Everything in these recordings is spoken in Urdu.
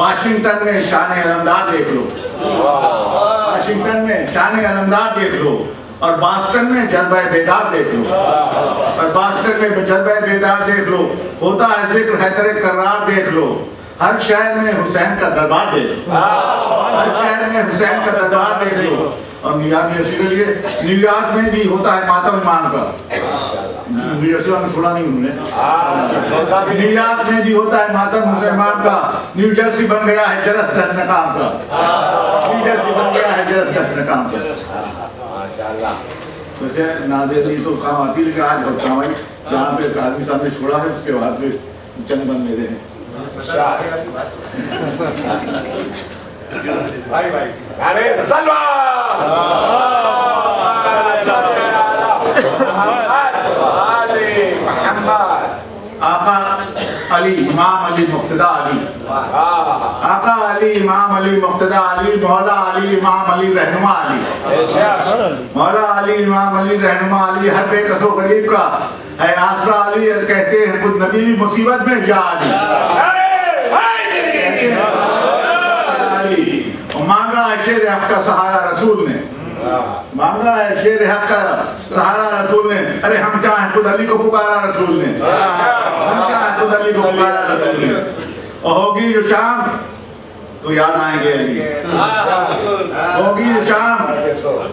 واشنگٹن میں شان علمدار دیکھ لو، واشنگٹن میں شان علمدار دیکھ لو، اور باسٹن میں جذبہ بیدار دیکھ لو، اور باسٹن میں جذبہ بیدار دیکھ لو، ہوتا ہے ذکر حیدر کرار دیکھ لو، ہر شہر میں حسین کا دربار دیکھ لو، ہر شہر میں حسین کا دربار دیکھ لو، اور نیو یارک میں اسی کے لیے نیو یارک میں بھی ہوتا ہے ماتم امام کا، نیو یارک میں بھی ہوتا ہے ماتم امام کا، نیو جرسی بن گیا ہے جرس جشن کام کا، نیو جرسی بن گیا ہے جرس جشن کام کا۔ ویسے ناظرین تو کام آتی لیکن آج بتاؤں بھائی جہاں پہ ایک آدمی صاحب نے چھوڑا ہے اس کے بعد سے چند بن میرے ہیں بھائی بھائی ارے سلوہ آقا علی امام علی مقتدی علی، آقا علی امام علی مقتدی علی، مولا علی امام علی رہنما علی، مولا علی امام علی رہنما علی، ہر بے کس و غریب کا ہے آسرا علی، کہتے ہیں خود نبی بھی مصیبت میں یا علی، مانگا ہے شیر حق کا سہارا رسول نے، مانگا ہے شیر حق کا سہارا رسول نے، ارے ہم کیا ہیں خود علی کو پکارا رسول نے، ہم کیا ہیں خود علی کو پکارا رسول نے، اور ہوگی جو شام تو یاد آئیں گے علی، ہوگی جو شام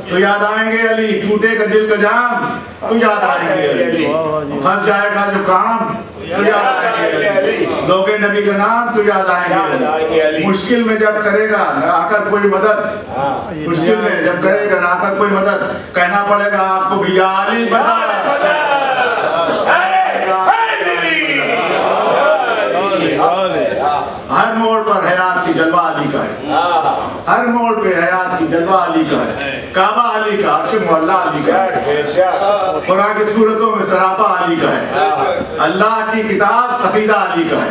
تو یاد آئیں گے علی، ٹوٹے گا دل کا جام تو یاد آئیں گے علی، پھنس جائے گا جو کام تو یاد آئیں گے علی، لوگے نبی کا نام تو یاد آئیں گے علی، مشکل میں جب کرے گا آ کر کوئی مدد، مشکل میں جب کرے گا آ کر کوئی مدد، کہنا پڑے گا آپ کو بھی یا علی مدد، ہر موڑ پر حیات کی جلوہ علی کا ہے، ہر موڑ پہ حیات کی جلوہ علی کا ہے، کعبہ علی کا، عرش معلیٰ علی کا ہے، قرآن کی صورتوں میں سراپا علی کا ہے، اللہ کی کتاب قصیدہ علی کا ہے،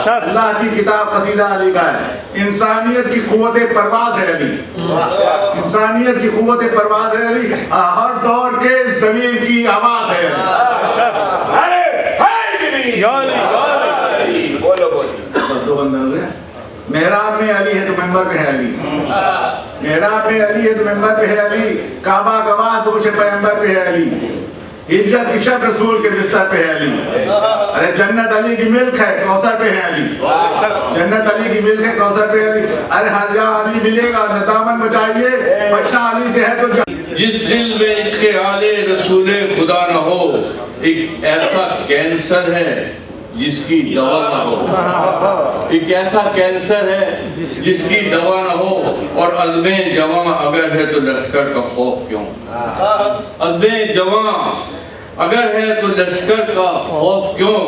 اللہ کی کتاب قصیدہ علی کا ہے، انسانیت کی قوت پرواز ہے علی، انسانیت کی قوت پرواز ہے علی، ہر دور کے ضمیر کی آواز ہے علی، تو بندہ ہو گیا، محراب میں علی ہے تو ممبر پہ ہے علی، محراب میں علی ہے تو ممبر پہ ہے علی، کعبہ گواہ دوش پیغمبر پہ ہے علی، ہجرت کی شب رسول کے بستر پہ ہے علی، ارے جنت علی کی ملک ہے کوثر پہ ہے علی، جنت علی کی ملک ہے کوثر پہ ہے علی، ارے ہر جہاں علی ملے گا دامن بچائیے بچہ علی سے ہے تو جس دل میں عشق آل رسول خدا نہ ہو، ایک ایسا کینسر ہے جس کی دوا نہ ہو، ایک ایسا کینسر ہے جس کی دوا نہ ہو، اور عزم جواں اگر ہے تو لشکر کا خوف کیوں، عزم جواں اگر ہے تو لشکر کا خوف کیوں،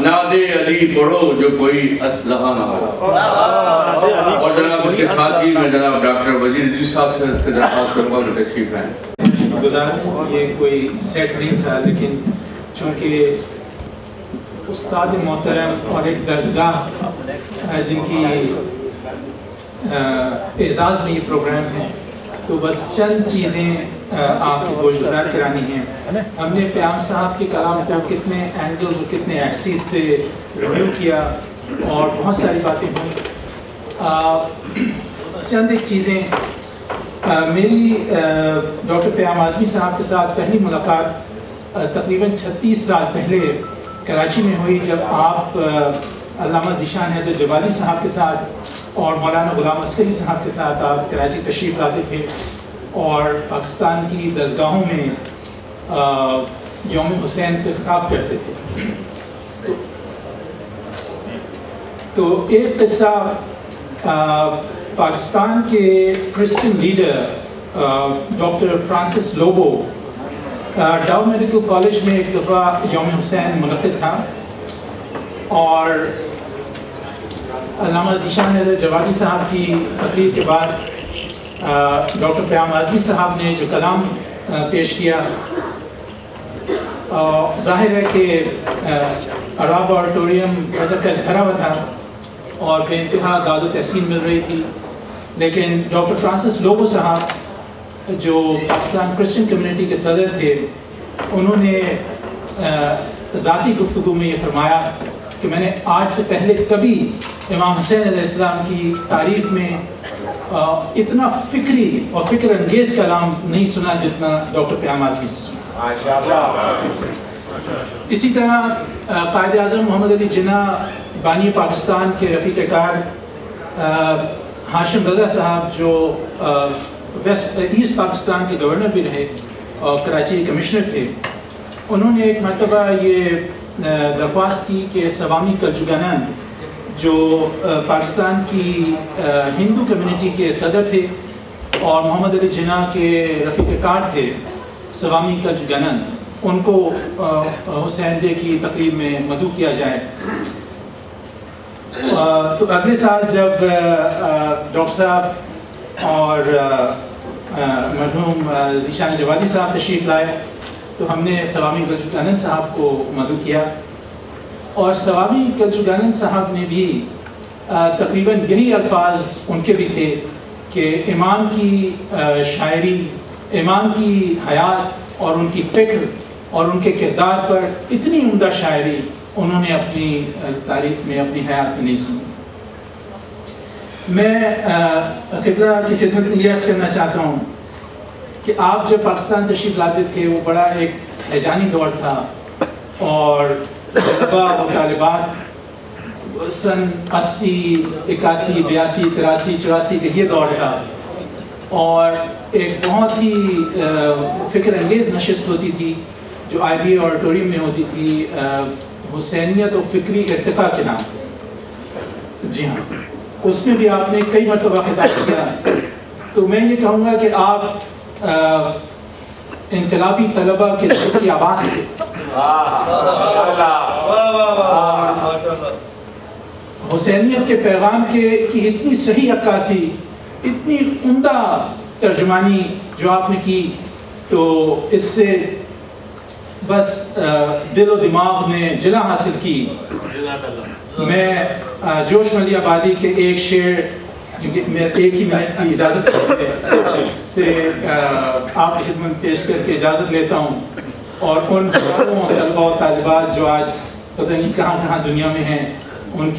ناد علی پڑھو جو کوئی اسلحہ نہ ہو۔ اور جناب اس کے ساتھی میں جناب ڈاکٹر وزیر عزیز صاحب سے درخواست کروں گا تشریف لائیں۔ گزارا یہ کوئی سیٹ نہیں تھا، لیکن چونکہ استاد محترم اور ایک درسگاہ جن کی اعزاز میں یہ پروگرام ہے، تو بس چند چیزیں آپ کو گوشگزار کرانی ہیں۔ ہم نے پیام صاحب کے کلام کو کتنے اینگلز اور کتنے ایکسیز سے ریویو کیا اور بہت ساری باتیں ہوئیں۔ چند ایک چیزیں، میری ڈاکٹر پیام اعظمی صاحب کے ساتھ پہلی ملاقات تقریباً 36 سال پہلے کراچی میں ہوئی، جب آپ علامہ ذیشان حیدر جوادی صاحب کے ساتھ اور مولانا غلام عسکری صاحب کے ساتھ آپ کراچی تشریف لاتے تھے اور پاکستان کی درسگاہوں میں یوم حسین سے خطاب کرتے تھے۔ تو ایک قصہ، پاکستان کے Christian leader doctor Francis Lobo Dow medical college میں ایک دفعہ یوم حسین منعقد تھا، اور علامہ ذیشان حیدر جوادی صاحب کی تقریر کے بعد ڈاکٹر پیام اعظمی صاحب نے جو کلام پیش کیا، ظاہر ہے کہ عراب آڈیٹوریم بھرا ہوا تھا اور بے انتہا داد و تحسین مل رہی تھی، لیکن ڈاکٹر فرانسس لوبو صاحب جو پاکستان کرسچن کمیونٹی کے صدر تھے، انہوں نے ذاتی گفتگو میں یہ فرمایا کہ میں نے آج سے پہلے کبھی امام حسین علیہ السلام کی تعریف میں اتنا فکری اور فکر انگیز کلام نہیں سنا جتنا ڈاکٹر پیام اعظمی سے سنا۔ اسی طرح قائد اعظم محمد علی جناح بانی پاکستان کے رفیق کار ہاشم رضا صاحب جو ایسٹ پاکستان کے گورنر بھی رہے اور کراچی کے کمشنر تھے، انہوں نے ایک مرتبہ یہ درخواست کی کہ سوامی کلچگانند جو پاکستان کی ہندو کمیونٹی کے صدر تھے اور محمد علی جناح کے رفیق کار تھے سوامی کلچگانند، ان کو حسین ڈے کی تقریب میں مدعو کیا جائے۔ تو اگلے سال جب ڈاکٹر صاحب اور مرحوم ذیشان جوادی صاحب تشریف لائے تو ہم نے سوامی کلچگانند صاحب کو مدعو کیا، اور سوامی کلچگانند صاحب نے بھی تقریباً یہی الفاظ ان کے بھی تھے کہ امام کی شاعری، امام کی حیات اور ان کی فکر اور ان کے کردار پر اتنی عمدہ شاعری انہوں نے اپنی تاریخ میں، اپنی حیات میں نہیں سنی۔ میں قبلہ کی خدمت میں یہ عرض کرنا چاہتا ہوں کہ آپ جب پاکستان تشریف لاتے تھے وہ بڑا ایک ہیجانی دور تھا، اور طلباء و طالبات سن 80، 81، 82، 83، 84 کا یہ دور تھا، اور ایک بہت ہی فکر انگیز نشست ہوتی تھی جو آئی بی آڈیٹوریم میں ہوتی تھی، حسینیت و فکری ارتقاء کے نام سے۔ جی ہاں، اس میں بھی آپ نے کئی مرتبہ خطاب کیا، تو میں یہ کہوں گا کہ آپ انقلابی طلباء کے دل کی آواز تھے، حسینیت کے پیغام کی اتنی صحیح عکاسی، اتنی عمدہ ترجمانی جو آپ نے کی، تو اس سے بس دل و دماغ نے جلا حاصل کی۔ میں جوش ملی آبادی کے ایک شعر، کیونکہ میں ایک ہی منٹ کی اجازت سے آپ کی خدمت پیش کر کے اجازت لیتا ہوں، اور ان طلباء و طالبات جو آج پتہ نہیں کہاں کہاں دنیا میں ہیں، ان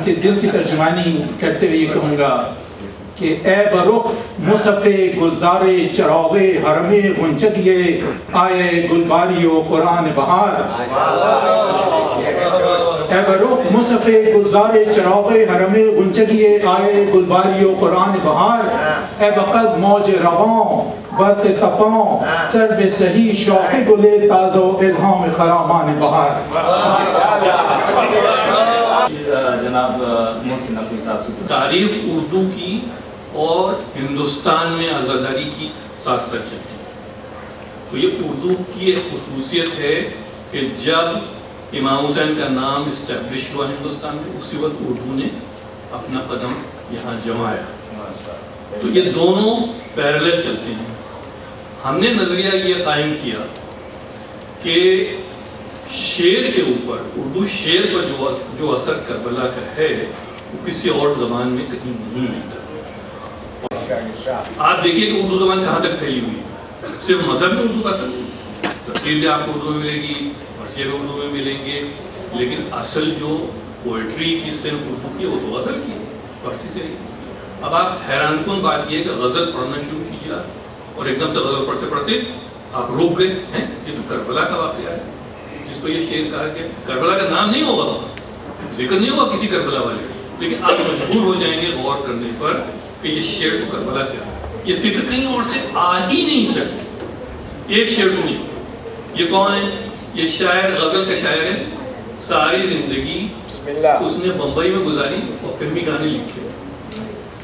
کے دل کی ترجمانی کرتے ہوئے یہ کہوں گا کہ اے برخ مصحف گلزار چراغ حرم غنچگیے آئے گلباری و قرآن بہار، اے برخ مصحف گلزار چراغ حرم غنچگیے آئے گلباری و قرآن بہار، اے بقد موج رواں برق تپاں سر بے صحیح شوق گلے تازہ و الہام خرامان بہار۔ جناب محسن نقوی صاحب سے تاریخ اردو کی اور ہندوستان میں آزاداری کی ساتھ ساتھ چلتی ہے، تو یہ اردو کی ایک خصوصیت ہے کہ جب امام حسین کا نام اسٹیبلش ہوا ہندوستان میں، اسی وقت اردو نے اپنا قدم یہاں جمایا، تو یہ دونوں پیرلل چلتے ہیں۔ ہم نے نظریہ یہ قائم کیا کہ شعر کے اوپر، اردو شعر پر جو اثر کربلا کا ہے وہ کسی اور زبان میں کہیں نہیں ملتا۔ آپ دیکھیے کہ اردو زبان کہاں تک پھیلی ہوئی ہے، صرف مذہب میں اردو کا اثر نہیں، تفسیر بھی آپ کو اردو میں ملے گی، مرثیے بھی اردو میں ملیں گے، لیکن اصل جو پوئٹری کی صرف اردو کی وہ تو غزل کی فارسی سے نہیں۔ اب آپ حیران کن بات یہ کہ غزل پڑھنا شروع کیجیے اور ایک دم سے غزل پڑھتے پڑھتے آپ رک گئے ہیں، یہ تو کربلا کا واقعہ ہے جس کو یہ شعر کہا کہ کربلا کا نام نہیں ہوگا، ذکر نہیں ہوگا کسی کربلا والے، لیکن آپ مجبور ہو جائیں گے غور کرنے پر کہ یہ شعر تو کربلا سے آیا، یہ فکر کہیں اور سے آ ہی نہیں سکتی۔ ایک شعر سنیے، یہ کون ہے؟ یہ شاعر غزل کا شاعر ہے، ساری زندگی اس نے بمبئی میں گزاری اور فلمی گانے لکھے،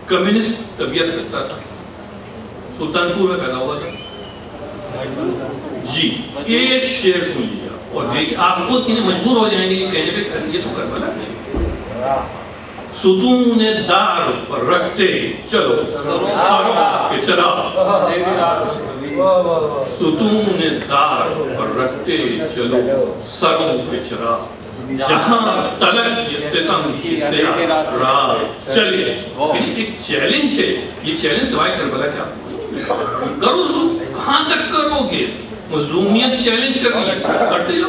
کمیونسٹ طبیعت رکھتا تھا، سلطان پور میں پیدا ہوا تھا۔ جی ایک شعر سن لیا اور دیکھیں آپ خود مجبور ہو جائیں گے کہ کہنے پہ یہ تو کربلا ہے۔ ستون دار پر رکھتے چلو سروں کے چراغ، ستون دار پر رکھتے چلو سروں کے چراغ، جہاں تلک یہ ستم کی سیاہ راہ چلے۔ ایک چیلنج ہے، یہ چیلنج سوائے کربلا کیا کرو، کہاں تک کرو گے؟ مظلومیت چیلنج کرنی ہے، کرتے جاؤ۔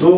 2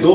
2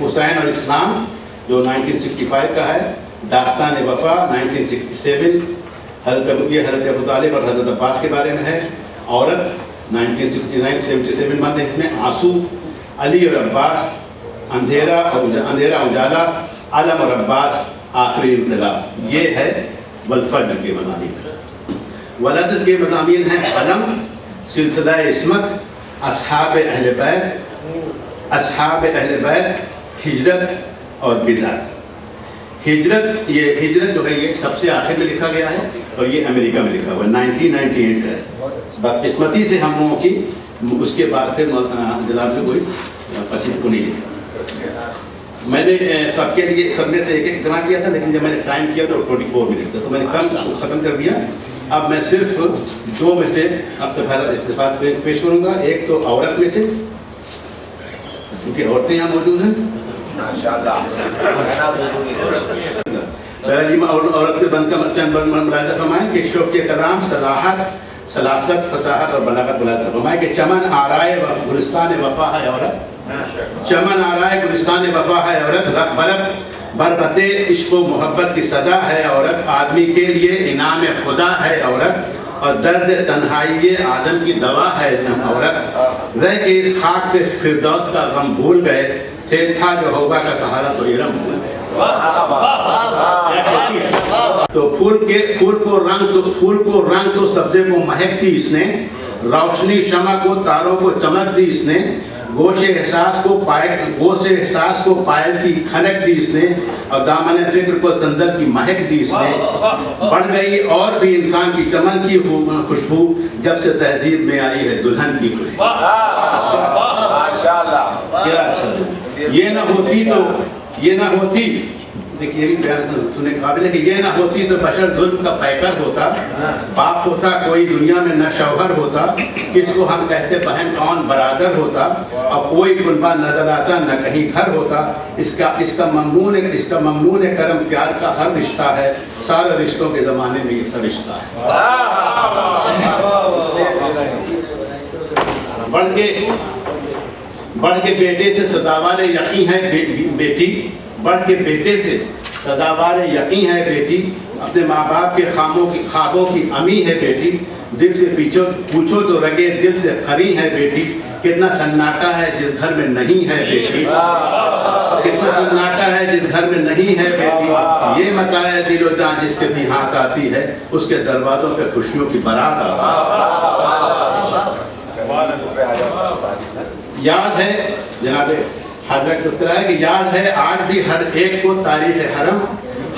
حسین اور اسلام جو 1965 کا ہے، داستان وفا 1967، حضرت ابو طالب اور حضرت عباس کے بارے میں ہے، عورت 1969-77 بند ہے، اس میں آنسو، علی اور عباس، اندھیرا اجالا، علم اور عباس، آخری انقلاب، یہ ہے والفجر کے مضامین۔ والعصر کے مضامین ہیں علم، سلسلہ عصمت، اصحاب اہل بیت، ہجرت اور بدعت۔ ہجرت جو ہے یہ سب سے آخر میں لکھا گیا ہے اور یہ امریکہ میں لکھا ہوا ہے، 1998 کا ہے۔ بدقسمتی سے ہم لوگوں کی اس کے بعد پھر جناب سے کوئی پسند کو نہیں لکھا۔ میں نے سب کے لیے سب میں سے ایک جمع کیا تھا، لیکن جب میں نے ٹائم کیا تو 24 منٹ تھا، تو میں نے کم اس کو ختم کر دیا۔ اب میں صرف 2 میں سے اقتباسات پیش کروں گا۔ ایک تو عورت میں سے، کیونکہ عورتیں یہاں موجود ہیں، عورت کے بند کا چند ملاحظہ فرمائیں کہ شوق کلام صلاحت، سلاست، فصاحت اور بلاغت ملاحظہ فرمائیں کہ چمن آرائے گلستان وفا ہے عورت، چمن آرائے گلستان وفا ہے عورت، بربتے عشق و محبت کی صدا ہے عورت، آدمی کے لیے انعام خدا ہے عورت، اور درد تنہائی آدم کی دوا ہے عورت، رہ کے اس خاک پہ فردوس کا غم بھول گئے، سے تھا جو ہوگا کا سہارا تو ارم بھول گئے۔ تو پھول کو رنگ تو سبزے کو مہک دی اس نے، روشنی شمع کو تاروں کو چمک دی اس نے، گوش احساس کو پائل کی کھنک دی اس نے، اور دامن فکر کو سندر کی مہک دی اس نے، بڑھ گئی اور بھی انسان کی چمن کی خوشبو جب سے تہذیب میں آئی ہے دلہن کی خوشبو۔ یہ نہ ہوتی دیکھیے یہ بھی بیان سننے قابل ہے کہ یہ نہ ہوتی تو بشر ظلم کا پیکر ہوتا، باپ ہوتا کوئی دنیا میں نہ شوہر ہوتا، کس کو ہم کہتے بہن کون برادر ہوتا، اور کوئی کنبہ نظر آتا نہ کہیں گھر ہوتا، اس کا ممنون کرم پیار کا ہر رشتہ ہے، سارے رشتوں کے زمانے میں یہ سا رشتہ ہے۔ بڑھ کے بیٹے سے سزاوار یقین ہے بیٹی، بڑھ کے بیٹے سے سزاوار یقین ہے بیٹی، اپنے ماں باپ کے خوابوں کی امی ہے بیٹی، دل سے پوچھو تو رگے دل سے خری ہے بیٹی، کتنا سناٹا ہے جس گھر میں نہیں ہے بیٹی، کتنا سناٹا ہے جس گھر میں نہیں ہے بیٹی، یہ متاع دل و جان جس کے بھی ہاتھ آتی ہے، اس کے دروازوں پہ خوشیوں کی بارات آتی ہے۔ یاد ہے جناب حضرت تذکرہ ہے کہ یاد ہے آج بھی ہر ایک کو تاریخ حرم،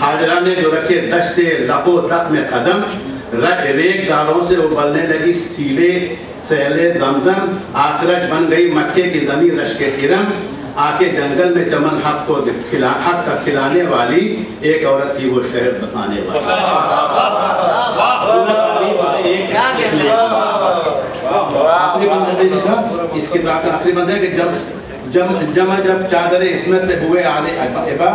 حاجرہ نے جو رکھے دشت لق و دق میں قدم، ریگ داروں سے ابلنے لگی سیلے زمزم، آخرش بن گئی مکے کی زمین رشک ارم، آ کے جنگل میں چمن حق کا کھلانے والی ایک عورت تھی وہ شہر بسانے والی۔ آخری بند ہے اس کا، اس کتاب کا آخری بند ہے کہ جب چادر عصمت پہ ہوئے آل ابا،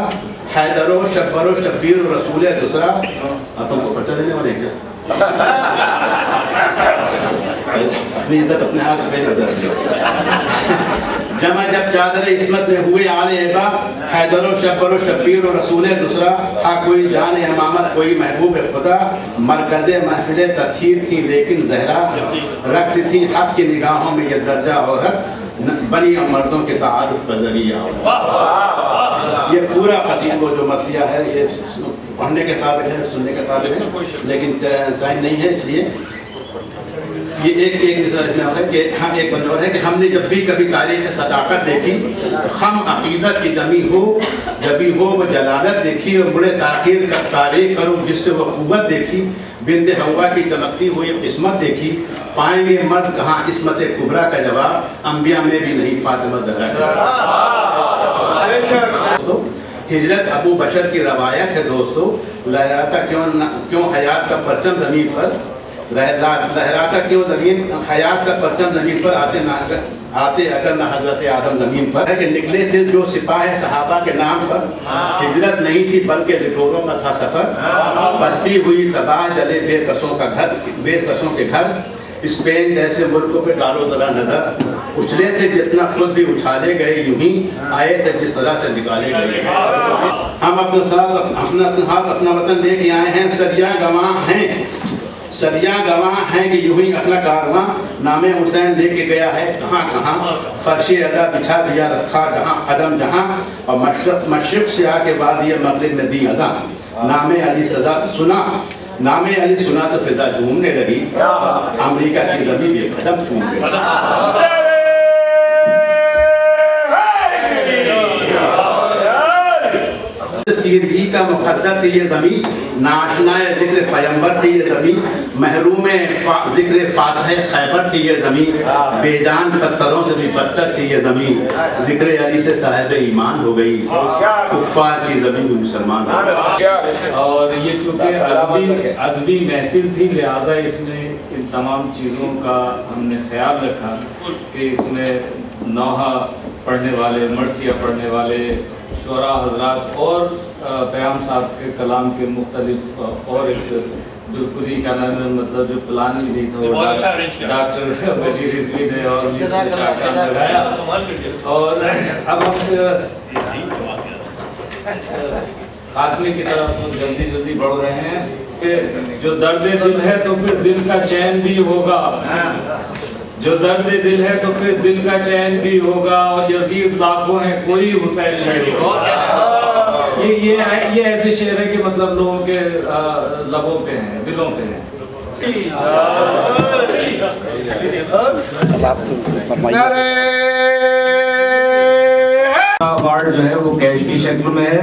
حیدر و شبر و شبیر و رسول دوسرا، آپ ہم کو پرچہ دینے والے ہیں کیا؟ اپنی عزت اپنے ہاتھ میں جب چادر عصمت میں ہوئے آل ابا، حیدر و شبر و شبیر و رسول دوسرا، ہاں کوئی جان امامت کوئی محبوب خدا، مرکز محفل تطہیر تھی لیکن زہرا، رکھتی تھی حق کی نگاہوں میں یہ درجہ عورت، بنی اور مردوں کے تعارف کا ذریعہ عورت۔ یہ پورا قصیدہ جو مرثیہ ہے یہ پڑھنے کے قابل ہے، سننے کے قابل ہے، لیکن ٹائم نہیں ہے، اس لیے یہ ایک مثال ہے کہ ہم ایک بندور ہے کہ ہم نے جب بھی کبھی تاریخ صداقت دیکھی، خم عقیدت کی کمی ہو جبھی ہو وہ جلالت دیکھی، اور بڑے تاخیر کا تاریخ کرو جس سے وہ قوت دیکھی، بنت حوا کی چمکتی ہوئی قسمت دیکھی، پائیں گے مرد کہاں عصمت کبریٰ کا جواب، انبیاء میں بھی نہیں فاطمہ زہرا کا جواب۔ ہجرت ابو بشر کی روایت ہے دوستو، لہراتا کیوں حیات کا پرچم زمین پر، لہراتا کیوں حیات کا پرچم زمین پر آتے اگر نہ حضرت آدم زمین پر ہے کہ نکلے تھے جو سپاہ صحابہ کے نام پر، ہجرت نہیں تھی بلکہ لٹوروں کا تھا سفر، بستی ہوئی تباہ جلے بے کسوں کے گھر، اسپین جیسے ملکوں پہ دار و دلہ نظر اچھلے تھے جتنا خود بھی اچھالے گئے، یوں ہی آئے تھے جس طرح سے نکالے گئے۔ ہم اپنے ساتھ اپنا وطن لے کے آئے ہیں، سریاں گواہ ہیں، سریاں گواہ ہیں کہ یوں ہی اپنا کارواں نام حسین لے کے گیا ہے کہاں کہاں، فرش ادا بچھا دیا رکھا جہاں عدم جہاں، اور مشرق سے آ کے بعد یہ مغرب میں دی ادا، نام علی صدا سنا، نام علی سنا تو فضا جھومنے لگی، امریکہ کی زمین بھی قدم چوم گئی۔ تیرگی کا مقدر تھی یہ زمین، ناشنا ذکر پیمبر تھی یہ زمین، محروم ذکر فاتح خیبر تھی یہ زمین، بے جان پتھروں سے بھی بدتر تھی یہ زمین، ذکر علی سے صاحب ایمان ہو گئی، کفار کی زمین میں مسلمان ہو گئی۔ اور یہ چونکہ ادبی محفل تھی، لہٰذا اس میں ان تمام چیزوں کا ہم نے خیال رکھا کہ اس میں نوحہ پڑھنے والے، مرثیہ پڑھنے والے شعراء حضرات اور پیام صاحب کے کلام کے مختلف اور ایک بالکل ہی کا نام مطلب جو پلان بھی نہیں تھا وہ ڈاکٹر وزیر رضوی نے اور لگایا۔ اور اب ہم خاتمے کی طرف جلدی بڑھ رہے ہیں کہ جو درد دل ہے تو پھر دل کا چین بھی ہوگا، جو درد دل ہے تو پھر دل کا چین بھی ہوگا، اور یزید لاکھوں ہیں کوئی حسین نہیں ہوگا۔ یہ ایسے شعر ہے کہ مطلب لوگوں کے لبوں پہ ہیں، دلوں پہ ہیں۔ اوارڈ جو ہے وہ کیش کی شکل میں ہے،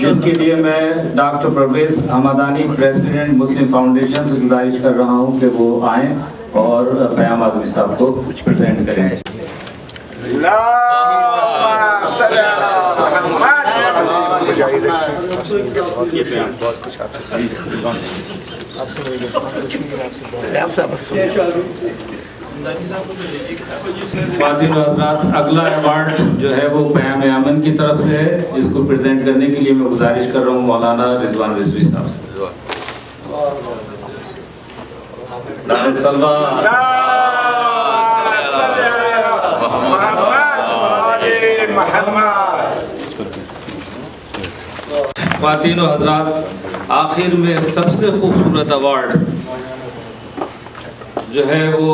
جس کے لیے میں ڈاکٹر پرویز حمدانی پریزیڈنٹ مسلم فاؤنڈیشن سے گزارش کر رہا ہوں کہ وہ آئیں اور پیام اعظمی صاحب کو پریزنٹ کریں۔ خواتین و حضرات، اگلا ایوارڈ جو ہے وہ پیام امن کی طرف سے ہے، جس کو پریزنٹ کرنے کے لیے میں گزارش کر رہا ہوں مولانا رضوان رضوی صاحب سے۔ خواتین و حضرات، آخر میں سب سے خوبصورت ایوارڈ جو ہے وہ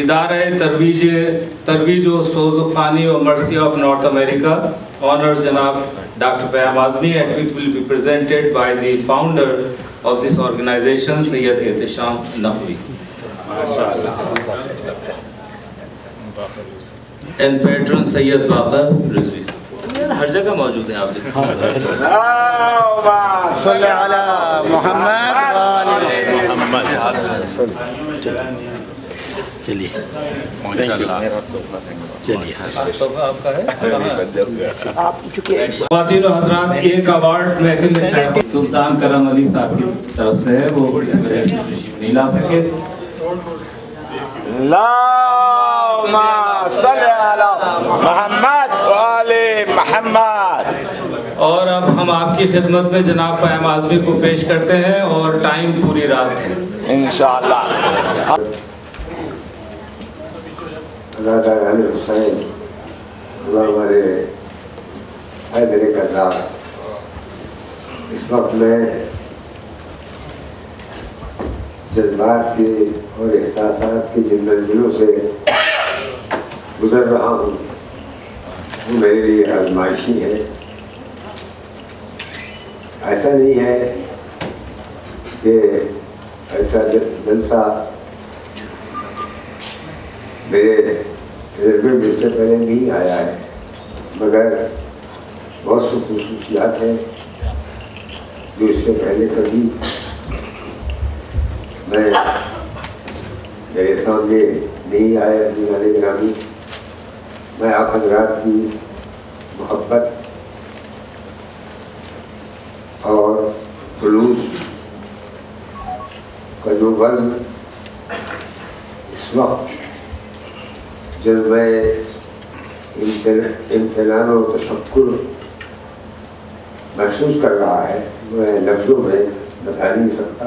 ادارہ ترویج و سوزخانی و مرثیہ آف نارتھ امریکہ، آنر جناب ڈاکٹر پیام Azmi, and it will be presented by the founder of this organization, Sayyid Ehtesham Naqvi, and patron Sayyid Baqir Rizvi. ہر جگہ موجود ہیں آپ دیکھیں۔ اللہم صلی علی محمد وآل محمد۔ چلیے خواتین و حضرات، ایک ایوارڈ محفل میں سلطان کرم علی صاحب کی طرف سے ہے، وہ نہیں لا سکے۔ اللہم صلی علی محمد وآل محمد۔ اور اب ہم آپ کی خدمت میں جناب پیام اعظمی کو پیش کرتے ہیں، اور ٹائم پوری رات ہے انشاءاللہ۔ اللہ تعالیٰ حسین ہمارے حیدر کرار اس وقت میں جذبات کے اور احساسات کے جن منزلوں سے گزر رہا ہوں وہ میرے لیے آزمائشی ہے۔ ایسا نہیں ہے کہ ایسا جلسہ میرے تجربے میں اس سے پہلے نہیں آیا ہے، مگر بہت سی خصوصیات ہیں جو اس سے پہلے کبھی میرے سامنے نہیں آیا۔ عزیزان گرامی، میں آپ حضرات کی محبت اور خلوص کا جو وزن اس وقت جذبہ امتنان و تشکر محسوس کر رہا ہے، میں لفظوں میں بتا نہیں سکتا۔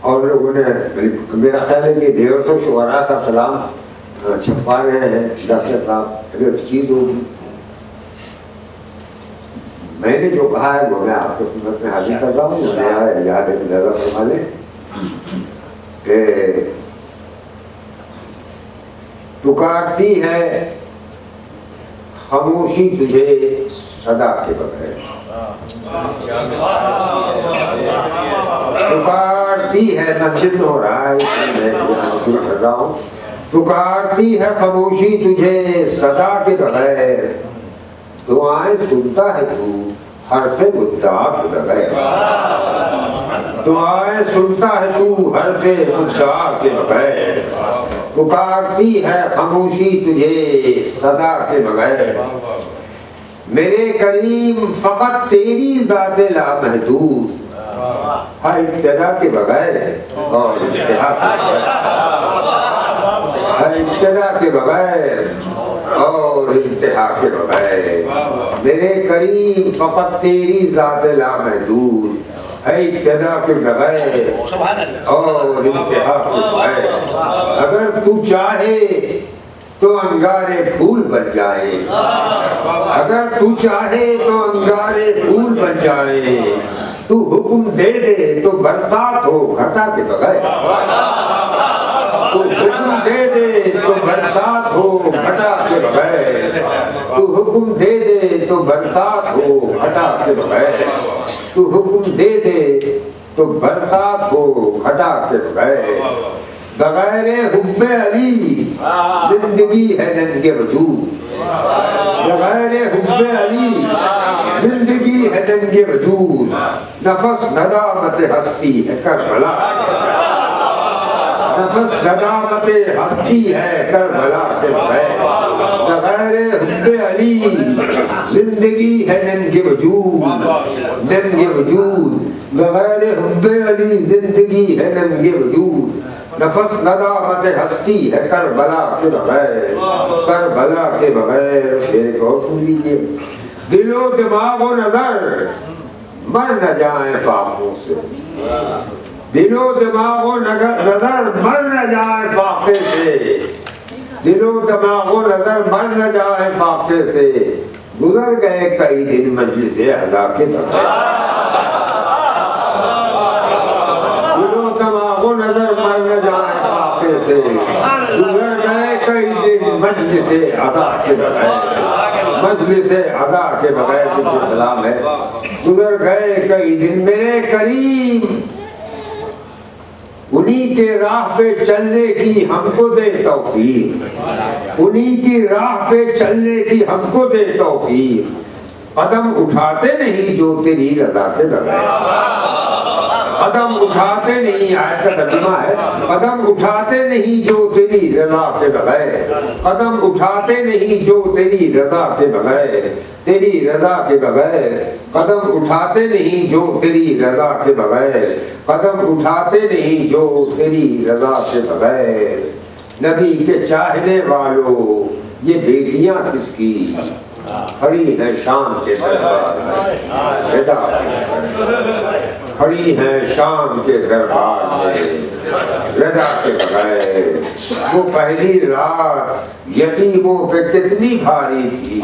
اور لوگوں نے میرا خیال ہے کہ 150 شعراء کا سلام چھپا رہے ہیں ڈاکٹر صاحب، ایک چیز ہوگی میں نے جو کہا ہے وہ میں آپ کو خدمت میں حاضر کر رہا ہوں، یاد فرما لیں کہ پکارتی ہے خاموشی تجھے صدا کے بغیر، پکارتی ہے مسجد ہو رہا ہے میں شروع کر رہا ہوں، پکارتی ہے خاموشی تجھے صدا کے بغیر، دعائیں سنتا ہے تو حرف مدعا کے بغیر، دعائیں سنتا ہے تو حرف مدعا کے بغیر، پکارتی ہے خاموشی تجھے صدا کے بغیر، میرے کریم فقط تیری ذات لامحدود، ہر ابتدا کے بغیر اور انتہا کے بغیر، ہر ابتدا کے بغیر اور انتہا کے بغیر، میرے کریم فقط تیری ذات لامحدود، ہے ابتدا کے بغیر اور انتہا کے بغیر، اگر تو چاہے تو انگارے پھول بن جائے، اگر تو چاہے تو انگارے پھول بن جائے، تو حکم دے دے تو برسات ہو گھٹا کے بغیر، تو حکم دے دے تو برسات ہو گھٹا کے بغیر، تو حکم دے دے تو برسات ہو گھٹا کے بغیر، تو حکم دے دے تو برسات ہو گھٹا کے بغیر، بغیر حب علی زندگی ہے ننگے وجود، بغیر حب علی زندگی ہے ننگے وجود، نفس ندامت ہستی ہے کربلا، نفس ندامت ہستی ہے کربلا کے بغیر، بغیر حب علی زندگی ہے ننگے وجود، ننگے وجود، بغیر حب علی زندگی ہے ننگے وجود، نفس ندامت ہستی ہے کربلا کے بغیر، کربلا کے بغیر۔ شعر کو سن لیجیے، دل و دماغ و نظر مر نہ جائیں فاقوں سے، دل و دماغ و نظر مر نہ جائیں فاقے سے، دل و دماغ و نظر مر نہ جائیں فاقے سے، گزر گئے کئی دن مجلس ادا کے بغیر، دل و دماغ و نظر مر نہ جائیں فاقے سے، گزر گئے کئی دن مجلس ادا کے بغیر، مجلس ادا کے بغیر جب سلام ہے، گزر گئے کئی دن میرے کریم، انہی کے راہ پہ چلنے کی ہم کو دے توفیق، انہی کی راہ پہ چلنے کی ہم کو دے توفیق، قدم اٹھاتے نہیں جو تیری رضا سے بغیر، قدم اٹھاتے نہیں، آیت کا ترجمہ ہے، قدم اٹھاتے نہیں جو تیری رضا کے بغیر، قدم اٹھاتے نہیں جو تیری رضا کے بغیر، تیری رضا کے بغیر، قدم اٹھاتے نہیں جو تیری رضا کے بغیر، قدم اٹھاتے نہیں جو تیری رضا کے بغیر، نبی کے چاہنے والوں یہ بیٹیاں کس کی کھڑی ہیں شام کے دربار میں، رضا کھڑی ہیں شام کے دربار میں رضا کے بغیر، وہ پہلی رات یتیموں پہ کتنی بھاری تھی،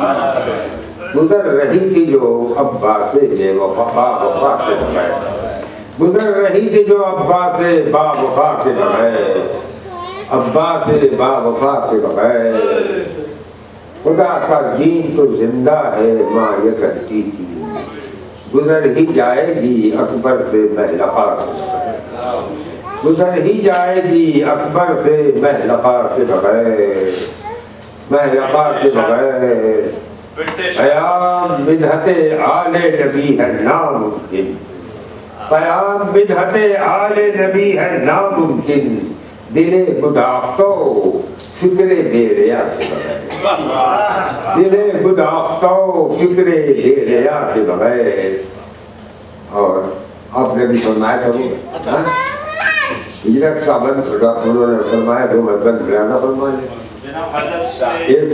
گزر رہی تھی جو ابا سے بے وفا کے بغیر، گزر رہی تھی جو ابا سے با وفا کے بغیر، ابا سے با وفا کے بغیر، خدا کا دین تو زندہ ہے ماں یہ کہتی تھی، گزر ہی جائے گی اکبر سے محلقہ کے بغیر، گزر ہی جائے گی اکبر سے محلقہ کے بغیر، محلقہ کے بغیر، قیام بدعت آل نبی ہے ناممکن، قیام بدعت آل نبی ہے ناممکن، دل گداختو فکر بے ریا کے بغیر، دل گداختو فکر بے ریا کے بغیر۔ اور آپ نے بھی فرمایا کرو ہجرت کا بند انہوں نے فرمایا دو میں بند بیانہ فرما لیں، ایک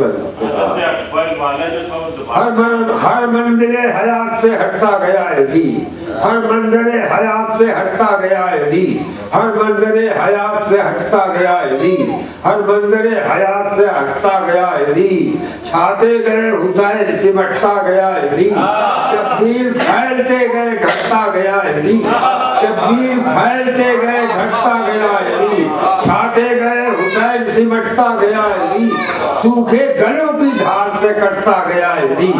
ہر منزل حیات سے ہٹتا گیا یزید، ہر منظر حیات سے ہٹتا گیا یزید، ہر منظر حیات سے ہٹتا گیا یزید، ہر منظر حیات سے ہٹتا گیا یزید، چھاتے گئے حسین سمٹتا گیا یزید، شبیر پھیلتے گئے گھٹتا گیا یزید، شبیر پھیلتے گئے گھٹتا گیا یزید، چھاتے گئے حسین سمٹتا گیا یزید، سوکھے گلوں کی دھار سے کٹتا گیا یزید،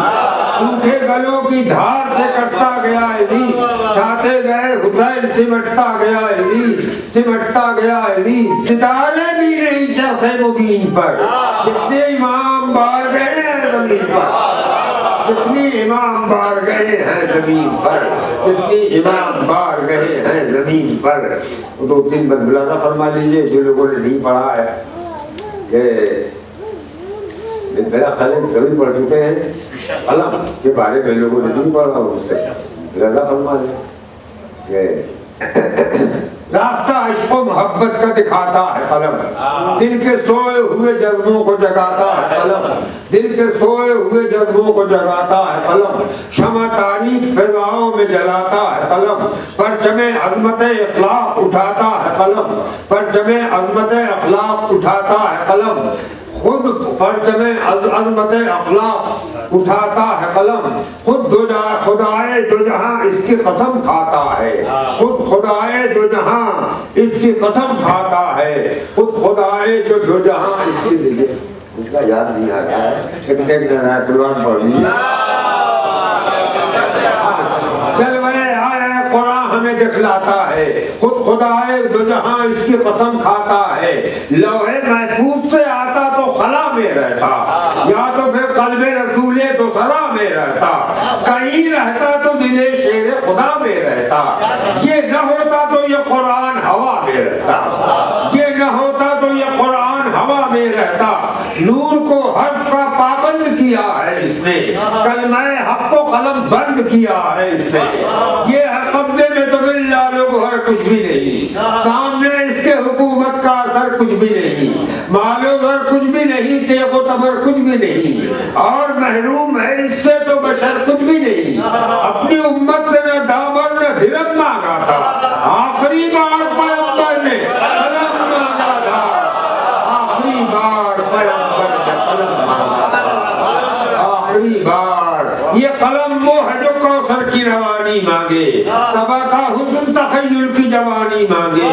سوکھے گلوں کی دھار سے کٹتا گیا یزید، چھاتے گئے حسین سمٹتا گیا یزید، سمٹتا گیا یزید، ستارے بھی نہیں شرخ مبین پر، جتنے امام بار گئے ہیں زمین پر، جتنی امام بار گئے ہیں زمین پر، جتنی امام بار گئے ہیں زمین پر۔ دو تین بات ملاحظہ فرما لیجئے جو لوگوں نے نہیں پڑھا ہے کہ میرا قلم سبھی پڑھ چکے ہیں، قلم کے بارے میں لوگوں نے نہیں پڑھا، اس سے ملاحظہ فرما لیں کہ راستہ عشق و محبت کا دکھاتا ہے قلم، دل کے سوئے ہوئے جذبوں کو جگاتا ہے قلم، دل کے سوئے ہوئے جذبوں کو جگاتا ہے قلم، شمع تاریک فضاؤں میں جلاتا ہے قلم، پرچم عظمت اخلاق اٹھاتا ہے قلم، پرچم عظمت اخلاق اٹھاتا ہے قلم، خود پرچم عظمت اخلاق اٹھاتا ہے قلم، خود خدائے دو جہاں اس کی قسم کھاتا ہے، خود خدائے دو جہاں اس کی قسم کھاتا ہے، خود خدائے جو دو جہاں اس کی دیکھے اس کا یاد نہیں آتا ہے، لیکن ایک نہ سلوان پڑھ لیجیے۔ جلوے آئے قرآن ہمیں دکھلاتا ہے، خود خدائے دو جہاں اس کی قسم کھاتا ہے، لوح محفوظ سے آتا تو خلا میں رہتا، یا تو پھر قلب رسول دو سرا میں رہتا، کہیں رہتا تو دل شیر خدا میں رہتا، یہ نہ ہوتا تو یہ قرآن ہوا میں رہتا، یہ نہ ہوتا تو یہ قرآن ہوا میں رہتا، نور کو حرف کا پابند کیا ہے اس نے، کلمہ حق کو قلم بند کیا ہے اس نے، یہ ہے قبضے میں تو باللہ لوگ ہر کچھ بھی نہیں، سامنے اس کے حکومت کا اثر کچھ بھی نہیں، مال و زر کچھ بھی نہیں، تیغ و تبر کچھ بھی نہیں، اور محروم ہے اس سے تو بشر کچھ بھی نہیں، اپنی امت سے نہ دامن نہ دھرم مانگا تھا، آخری بار پیغمبر نے قلم مانگا تھا، آخری بار پیغمبر نے قلم مانگا تھا، آخری بار۔ یہ قلم وہ ہے جو کوثر کی روانی مانگے، طبع کا حسن تخیل کی جوانی مانگے،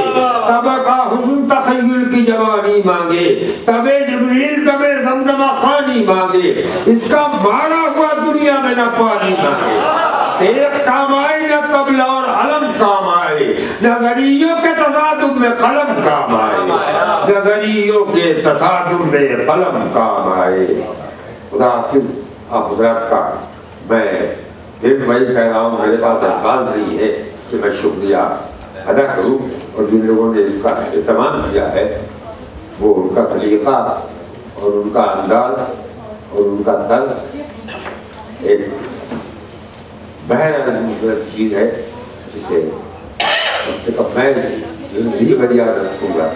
طبع کا حسن تخیل کی جوانی مانگے، طبع جبریل طبع زمزمہ خانی مانگے، اس کا مارا ہوا دنیا میں نہ پانی مانگے، ایک کام آئے نہ طبلہ اور علم کام آئے، نظریوں کے تصادم میں قلم کام آئے، نظریوں کے تصادم میں قلم کام آئے۔ خدا حافظ آپ حضرات کا میں پھر وہی کہہ رہا ہوں، میرے پاس الفاظ نہیں ہے کہ میں شکریہ ادا کروں، اور جن لوگوں نے اس کا اہتمام کیا ہے وہ ان کا سلیقہ اور ان کا انداز اور ان کا طرز ایک بہر خوبصورت چیز ہے جسے کم سے کم میں زندگی بھر یاد رکھوں گا۔